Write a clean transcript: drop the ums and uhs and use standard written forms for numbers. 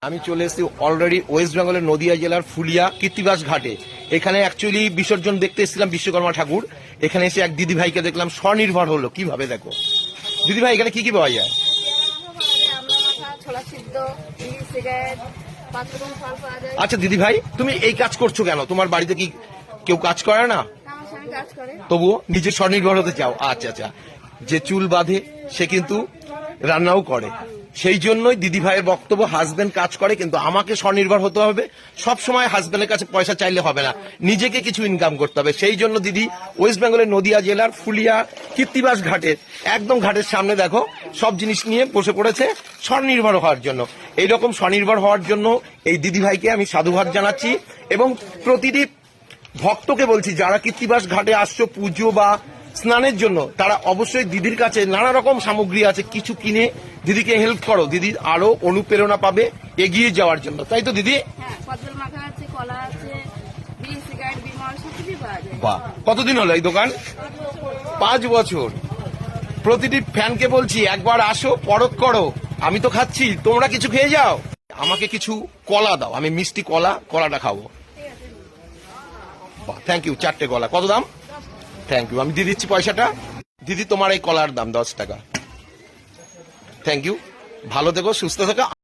আমি চলে এসেছি অলরেডি ওয়েস্ট বেঙ্গলের নদিয়া জেলার ফুলিয়া কীর্তিবাস ঘাটে। এখানে অ্যাকচুয়ালি বিসর্জন দেখতে এসেছিলাম বিশ্বকর্মা ঠাকুর। এখানে এসে এক দিদি ভাইকে দেখলাম স্বনির্ভর হলো কিভাবে। দেখো দিদি ভাই, এখানে কি কি পাওয়া যায়? আচ্ছা দিদি ভাই, তুমি এই কাজ করছো কেন? তোমার বাড়িতে কি কেউ কাজ করে না? তবুও নিজে স্বনির্ভর হতে চাও? আচ্ছা আচ্ছা। যে চুল বাঁধে সে কিন্তু রান্নাও করে, সেই জন্যই দিদি ভাইয়ের বক্তব্য হাজবেন্ড কাজ করে কিন্তু আমাকে স্বনির্ভর হতে হবে। সব সময় হাজবেন্ডের কাছে পয়সা চাইলে হবে না, নিজেকে কিছু ইনকাম করতে হবে। সেই জন্য দিদি ওয়েস্ট বেঙ্গলের নদিয়া জেলার ফুলিয়া কীর্তিবাস ঘাটের একদম ঘাটের সামনে দেখো সব জিনিস নিয়ে বসে পড়েছে স্বনির্ভর হওয়ার জন্য। এইরকম স্বনির্ভর হওয়ার জন্য এই দিদি ভাইকে আমি সাধুবাদ জানাচ্ছি এবং প্রতিটি ভক্তকে বলছি যারা কীর্তিবাস ঘাটে আসছো পুজো বা স্নানের জন্য, তারা অবশ্যই দিদির কাছে নানা রকম সামগ্রী আছে, কিছু কিনে দিদিকে হেল্প করো। দিদি আরো অনুপ্রেরণা পাবে এগিয়ে যাওয়ার জন্য, তাই তো দিদি? বাহ, কতদিন হলো এই দোকান? 5 বছর। প্রতিটি ফ্যানকে বলছি একবার আসো, পরখ করো। আমি তো খাচ্ছি, তোমরা কিছু খেয়ে যাও। আমাকে কিছু কলা দাও, আমি মিষ্টি কলাটা খাবো। বাহ, থ্যাংক ইউ। 4টে কলা, কত দাম? থ্যাংক ইউ, আমি দিয়ে দিচ্ছি পয়সাটা। দিদি তোমার এই কলার দাম 10 টাকা। থ্যাংক ইউ, ভালো থেকো, সুস্থ থেকো।